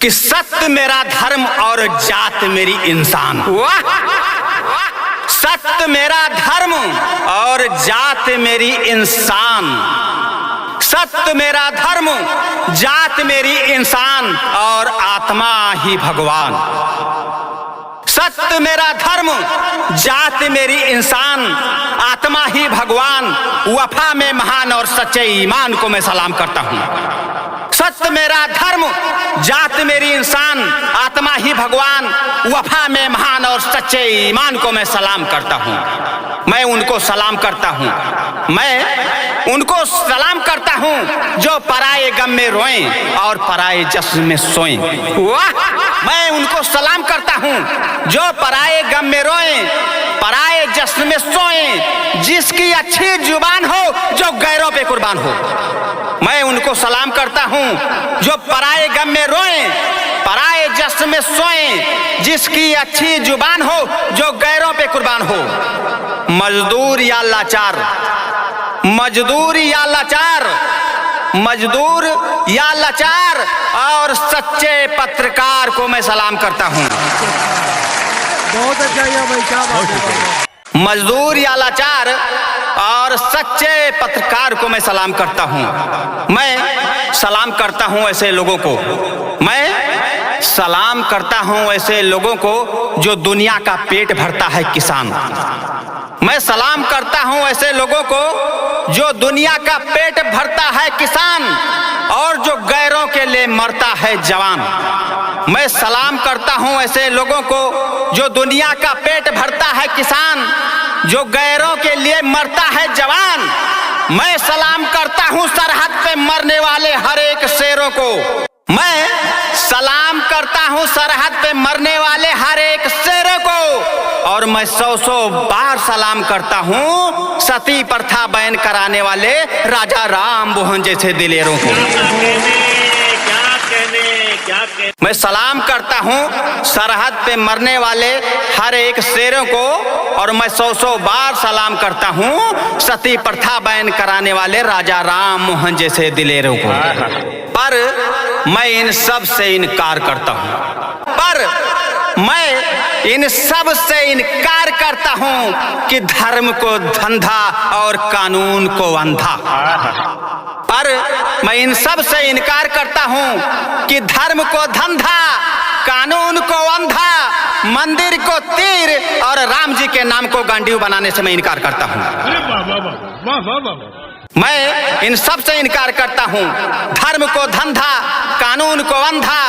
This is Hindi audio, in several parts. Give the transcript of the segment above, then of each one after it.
कि सत्य मेरा धर्म और जात मेरी इंसान। सत्य मेरा धर्म और जात मेरी इंसान। सत्य मेरा धर्म, जात मेरी इंसान और आत्मा ही भगवान। सत्य मेरा धर्म, जात मेरी इंसान, आत्मा ही भगवान। वफा में महान और सच्चे ईमान को मैं सलाम करता हूँ। सत्य मेरा धर्म, जात मेरी इंसान, आत्मा ही भगवान। वफा में महान और सच्चे ईमान को मैं सलाम करता हूँ। मैं उनको सलाम करता हूँ। मैं उनको सलाम करता हूँ जो पराए गम में रोएं और पराए जश्न में सोएं। मैं उनको सलाम करता हूँ जो पराए गम में रोएं, पराए जश्न में सोएं, जिसकी अच्छी जुबान हो जो गैरों पे कुर्बान हो। मैं उनको सलाम करता हूँ जो पराए गम में रोएं, पराए जश्न में सोएं, जिसकी अच्छी जुबान हो जो गैरों पे कुर्बान हो। मजदूर या लाचार, मजदूर या लाचार, मजदूर या लाचार और सच्चे पत्रकार को मैं सलाम करता हूँ। बहुत अच्छा भाई, क्या बात है। मजदूर या लाचार और सच्चे पत्रकार को मैं सलाम करता हूँ। मैं सलाम करता हूँ ऐसे लोगों को, मैं सलाम करता हूँ ऐसे लोगों को जो दुनिया का पेट भरता है किसान। मैं सलाम करता हूँ ऐसे लोगों को जो दुनिया का पेट भरता है किसान और जो गैरों के लिए मरता है जवान। मैं सलाम करता हूँ ऐसे लोगों को जो दुनिया का पेट भरता है किसान, जो गैरों के लिए मरता है जवान। मैं सलाम करता हूँ सरहद पे मरने वाले हर एक शेरों को। मैं सलाम करता हूँ सरहद पे मरने वाले हर एक शेरों को। और मैं 100 बार सलाम करता हूँ सती प्रथा बैन कराने वाले राजा राम मोहन जैसे दिलेरों को। मैं सलाम करता हूँ सरहद पे मरने वाले हर एक शेरों को। और मैं 100 बार सलाम करता हूँ सती प्रथा बैन कराने वाले राजा राम मोहन जैसे दिलेरों को। पर मैं इन सब से इनकार करता हूँ, पर मैं इन सब से इनकार करता हूँ कि धर्म को धंधा और कानून को अंधा। पर मैं इन सब से इनकार करता हूँ कि धर्म को धंधा, कानून को अंधा, मंदिर को तीर और राम जी के नाम को गांडीव बनाने से मैं इनकार करता हूँ। मैं इन सब से इनकार करता हूँ। धर्म को धंधा, कानून को अंधा,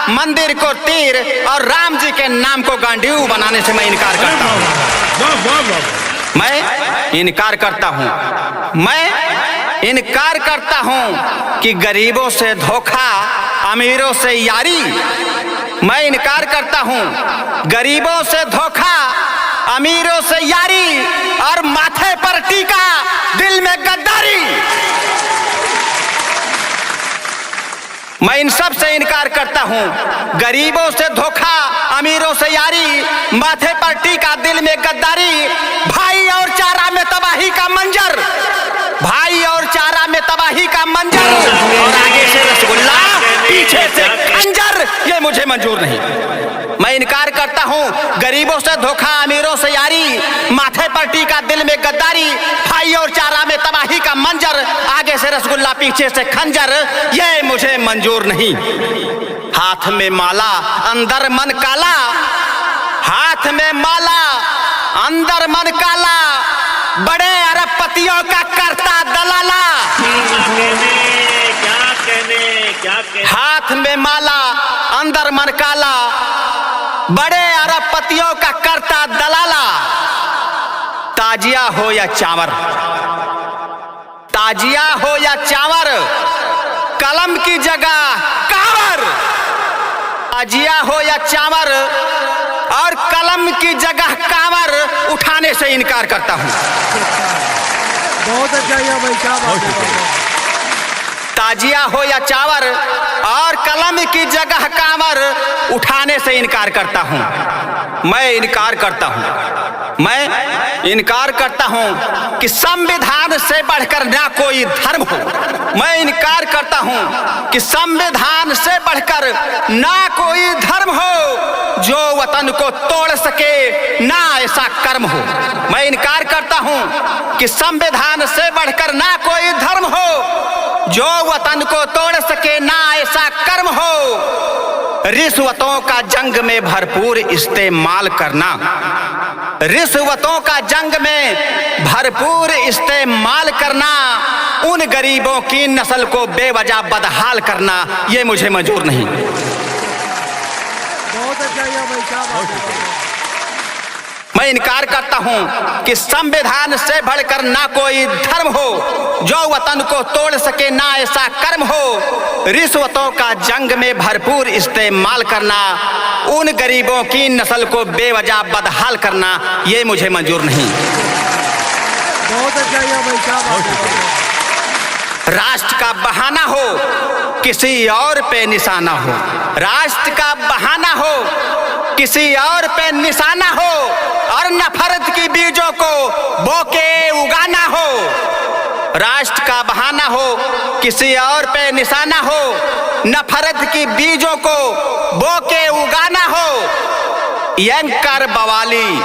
मंदिर को तीर और राम जी के नाम को गांडीव बनाने से मैं इनकार करता हूँ। मैं इनकार करता हूँ। मैं इनकार करता हूँ कि गरीबों से धोखा, अमीरों से यारी। मैं इनकार करता हूँ गरीबों से धोखा, अमीरों से यारी और माथे पर टीका, दिल में गद्दारी। मैं इन सब से इनकार करता हूँ। गरीबों से धोखा, अमीरों से यारी, माथे पर टीका, दिल में गद्दारी। भाई और चारा में तबाही का मंजर, भाई और चारा में तबाही का मंजर और आगे से रसगुल्ला, पीछे से खंजर, ये मुझे मंजूर नहीं। मैं इनकार करता हूँ गरीबों से धोखा, अमीरों से यारी, माथे पर टीका, दिल में गद्दारी। भाई और चारा में तबाही का मंजर, आगे से रसगुल्ला, पीछे से खंजर, ये मुझे मंजूर नहीं। हाथ में माला, अंदर मन काला, हाथ में माला, अंदर मन काला, बड़े अरबपतियों का करता दलाला। हाथ में माला, अंदर मन काला, बड़े अरबपतियों का करता दलाला। ताजिया हो या चावर, ताजिया हो या चावर, कलम की जगह कावर। ताजिया हो या चावर और कलम की जगह कावर उठाने से इनकार करता हूँ। बहुत अच्छा भाई, क्या बात है। ताजिया हो या चावर और कलम की जगह कांवर उठाने से इनकार करता हूं। मैं इनकार करता हूं कि संविधान से बढ़कर ना कोई धर्म हो। मैं इनकार करता हूं कि संविधान से बढ़कर ना कोई धर्म हो। जो वतन को तोड़ सके ना ऐसा कर्म हो। मैं इनकार करता हूं कि संविधान से बढ़कर ना कोई धर्म हो। जो वतन को तोड़ सके ना ऐसा कर्म हो। रिश्वतों का जंग में भरपूर इस्तेमाल करना, रिश्वतों का जंग में भरपूर इस्तेमाल करना, उन गरीबों की नस्ल को बेवजह बदहाल करना, ये मुझे मंजूर नहीं। बहुत अच्छा ये भाई, क्या बात है। मैं इनकार करता हूं कि संविधान से बढ़कर ना कोई धर्म हो। जो वतन को तोड़ सके ना ऐसा कर्म हो। रिश्वतों का जंग में भरपूर इस्तेमाल करना, उन गरीबों की नस्ल को बेवजह बदहाल करना, ये मुझे मंजूर नहीं। बहुत अच्छा ये भाई, क्या बात है। राष्ट्र का बहाना हो, किसी और पे निशाना हो। राष्ट्र का बहाना हो, किसी और पे निशाना हो, और नफरत की बीजों को बोके उगाना हो। राष्ट्र का बहाना हो, किसी और पे निशाना हो, नफरत की बीजों को बोके उगाना हो। एंकर बवाली,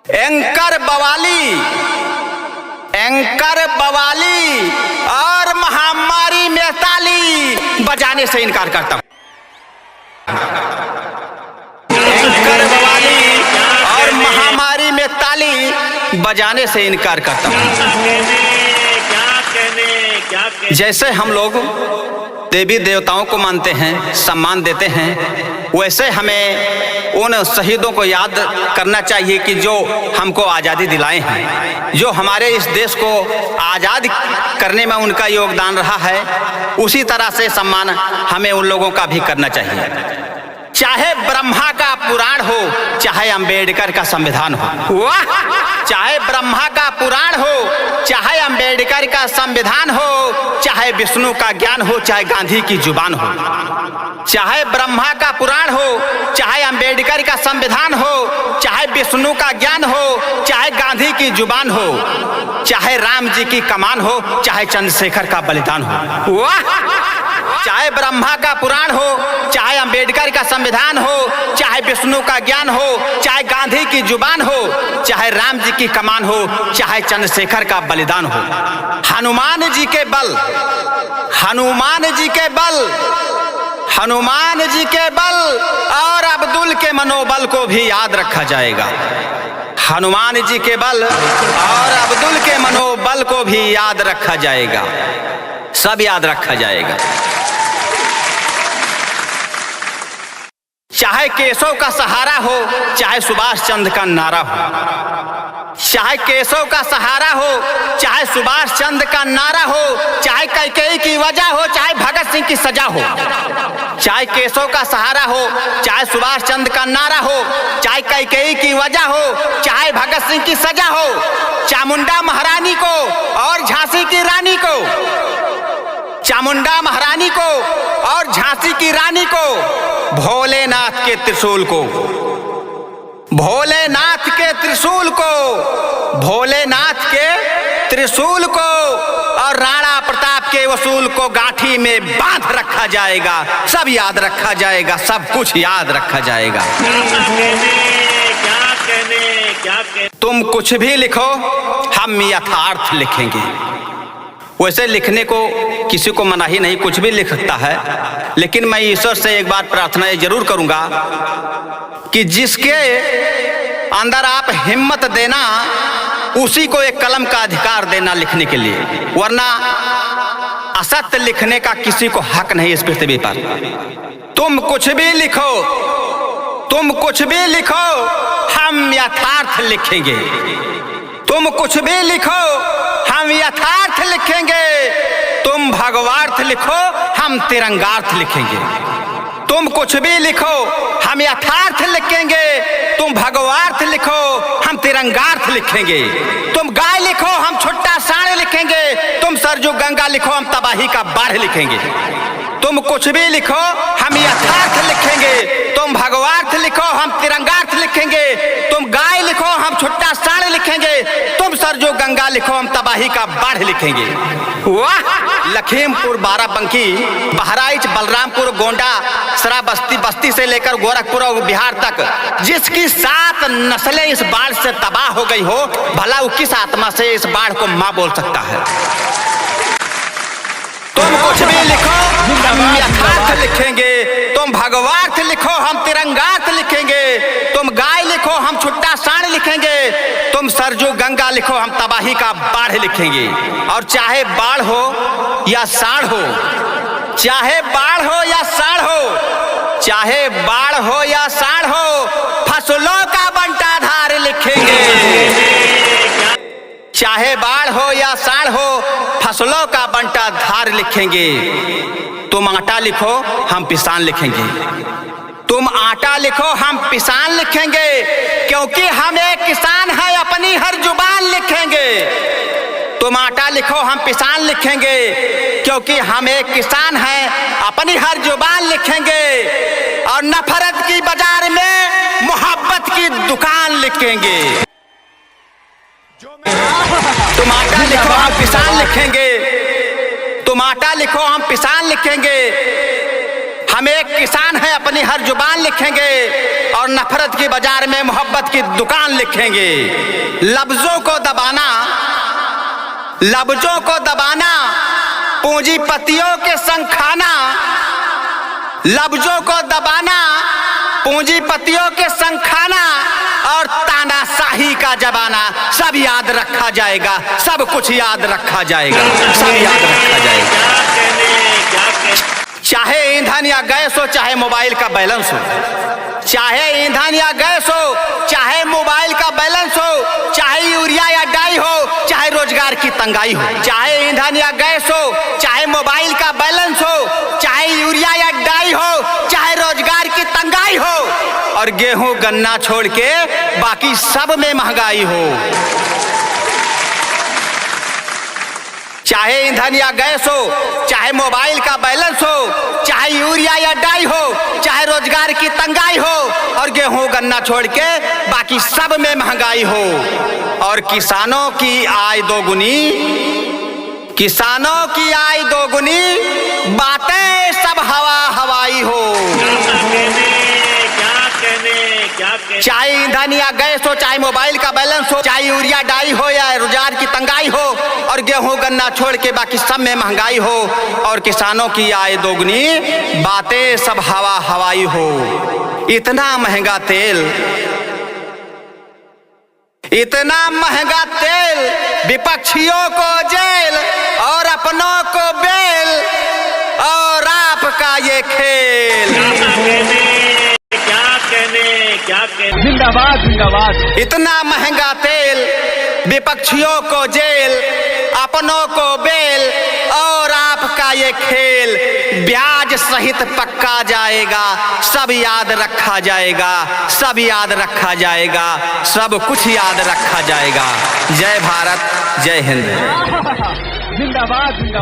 एंकर बवाली, एंकर बवाली और महामारी में ताली बजाने से इनकार करता हूं। एंकर बवाली और महामारी में ताली बजाने से इनकार करता हूं। जैसे हम लोग देवी देवताओं को मानते हैं, सम्मान देते हैं, वैसे हमें उन शहीदों को याद करना चाहिए कि जो हमको आज़ादी दिलाए हैं, जो हमारे इस देश को आज़ाद करने में उनका योगदान रहा है। उसी तरह से सम्मान हमें उन लोगों का भी करना चाहिए। चाहे ब्रह्मा का पुराण हो, चाहे अंबेडकर का संविधान हो। वाह! चाहे ब्रह्मा का पुराण हो, चाहे अंबेडकर का संविधान हो, चाहे विष्णु का ज्ञान हो, चाहे गांधी की जुबान हो। चाहे ब्रह्मा का पुराण हो, चाहे अंबेडकर का संविधान हो, चाहे विष्णु का ज्ञान हो, चाहे गांधी की जुबान हो, चाहे राम जी की कमान हो, चाहे चंद्रशेखर का बलिदान हो। वाह! चाहे ब्रह्मा का पुराण हो, चाहे अंबेडकर का संविधान हो, चाहे विष्णु का ज्ञान हो, चाहे गांधी की जुबान हो, चाहे राम जी की कमान हो, चाहे चंद्रशेखर का बलिदान हो। हनुमान जी के बल, हनुमान जी के बल, हनुमान जी के बल और अब्दुल के मनोबल को भी याद रखा जाएगा। हनुमान जी के बल और अब्दुल के मनोबल को भी याद रखा जाएगा। सब याद रखा जाएगा। चाहे केशव का सहारा हो, चाहे सुभाष चंद्र का नारा हो। चाहे केशव का सहारा हो, चाहे सुभाष चंद्र का नारा हो, चाहे कैकेयी की वजह हो, चाहे भगत सिंह की सजा हो। चाहे केशव का सहारा हो, चाहे सुभाष चंद्र का नारा हो, चाहे कैकेयी की वजह हो, चाहे भगत सिंह की सजा हो। चामुंडा महारानी को और झांसी की रानी को, चामुंडा महारानी को और झांसी की रानी को, भोलेनाथ के त्रिशूल को, भोलेनाथ के त्रिशूल को, भोलेनाथ के त्रिशूल को और राणा प्रताप के वसूल को गांठी में बांध रखा जाएगा। सब याद रखा जाएगा, सब कुछ याद रखा जाएगा। तुम कुछ भी लिखो, हम यथार्थ लिखेंगे। वैसे लिखने को किसी को मनाही नहीं, कुछ भी लिख सकता है, लेकिन मैं ईश्वर से एक बार प्रार्थना ये जरूर करूंगा कि जिसके अंदर आप हिम्मत देना, उसी को एक कलम का अधिकार देना लिखने के लिए, वरना असत्य लिखने का किसी को हक नहीं इस पृथ्वी पर। तुम कुछ भी लिखो, तुम कुछ भी लिखो, हम यथार्थ लिखेंगे। तुम कुछ भी लिखो, हम यथार्थ लिखेंगे। तुम भगवार्थ लिखो, हम तिरंगार्थ लिखेंगे। तुम कुछ भी लिखो, हम यथार्थ लिखेंगे। तुम भगवार्थ लिखो, हम तिरंगार्थ लिखेंगे। तुम गाय लिखो, हम छुट्टा साढ़ लिखेंगे। तुम सरजू गंगा लिखो, हम तबाही का बाढ़ लिखेंगे। तुम कुछ भी लिखो हम यथार्थ लिखेंगे, तुम भगवार्थ लिखो हम तिरंगार्थ लिखेंगे, तुम गाय लिखो हम छुट्टा साढ़ लिखेंगे, तुम सरजू गंगा लिखो हम तबाही का बाढ़ लिखेंगे। वाह! लखीमपुर, बाराबंकी, बहराइच, बलरामपुर, गोंडा, श्रावस्ती बस्ती से लेकर गोरखपुर और बिहार तक जिसकी 7 नस्लें इस बाढ़ से तबाह हो गई हो, भला वो किस आत्मा से इस बाढ़ को मां बोल सकता है। तुम कुछ भी लिखो हम यथार्थ लिखेंगे, तुम भगवार्थ लिखो हम तिरंगार्थ लिखेंगे, तुम गाय लिखो हम छुट्टा साढ़ लिखेंगे, तुम सरजू गंगा लिखो हम तबाही का बाढ़ लिखेंगे। और चाहे बाढ़ हो या साढ़ हो, चाहे बाढ़ हो या साढ़ हो, चाहे बाढ़ हो या साढ़ हो, फसलों का बंटाधार लिखेंगे। चाहे बाढ़ हो या साढ़ हो, फसलों का बंटाधार लिखेंगे। तुम आटा लिखो हम पिसान लिखेंगे, तुम आटा लिखो हम पिसान लिखेंगे, क्योंकि हम एक किसान है अपनी हर जुबान लिखेंगे। तुम आटा लिखो हम पिसान लिखेंगे, क्योंकि हम एक किसान हैं अपनी हर जुबान लिखेंगे। और नफरत की बाजार में मोहब्बत की दुकान लिखेंगे। तुम आटा लिखो हम पिसान लिखेंगे, तुम आटा लिखो हम पिसान लिखेंगे, हम एक किसान है अपनी हर जुबान लिखेंगे। और नफरत की बाजार में मोहब्बत की दुकान लिखेंगे। लफ्जों को दबाना, लफ्जों को दबाना, पूंजीपतियों के संग खाना, लफ्जों को दबाना, पूंजीपतियों के संग खाना और तानाशाही का जमाना, सब याद रखा जाएगा, सब कुछ याद रखा जाएगा, सब याद रखा जाएगा। चाहे ईंधन या गैस हो, चाहे मोबाइल का बैलेंस हो, चाहे ईंधन या गैस हो, चाहे मोबाइल का बैलेंस हो, चाहे यूरिया या डाई हो, चाहे रोजगार की तंगाई हो, चाहे ईंधन या गैस हो, चाहे मोबाइल का बैलेंस हो, चाहे यूरिया या डाई हो, चाहे रोजगार की तंगाई हो, और गेहूं गन्ना छोड़ के बाकी सब में महंगाई हो। चाहे ईंधन या गैस हो, चाहे मोबाइल का बैलेंस हो, चाहे यूरिया या डाई हो, चाहे रोजगार की तंगाई हो, और गेहूं गन्ना छोड़ के बाकी सब में महंगाई हो। और किसानों की आय दोगुनी, किसानों की आय दोगुनी, बातें सब हवा हवाई हो। चाहे ईंधन या गैस हो, चाहे मोबाइल का बैलेंस हो, चाहे यूरिया डाई हो या रोजगार की तंगाई हो, और गेहूं गन्ना छोड़ के बाकी सब में महंगाई हो। और किसानों की आय दोगुनी, बातें सब हवा हवाई हो। इतना महंगा तेल, इतना महंगा तेल, विपक्षियों को जेल और अपनों को बेल, और आपका ये खेल। जिंदाबाद जिंदाबाद। इतना महंगा तेल, विपक्षियों को जेल, अपनों को बेल, और आपका ये खेल। ब्याज सहित पक्का जाएगा, सब याद रखा जाएगा, सब याद रखा जाएगा, सब कुछ याद रखा जाएगा। जय भारत, जय हिंद। जिंदाबाद जिंदाबाद।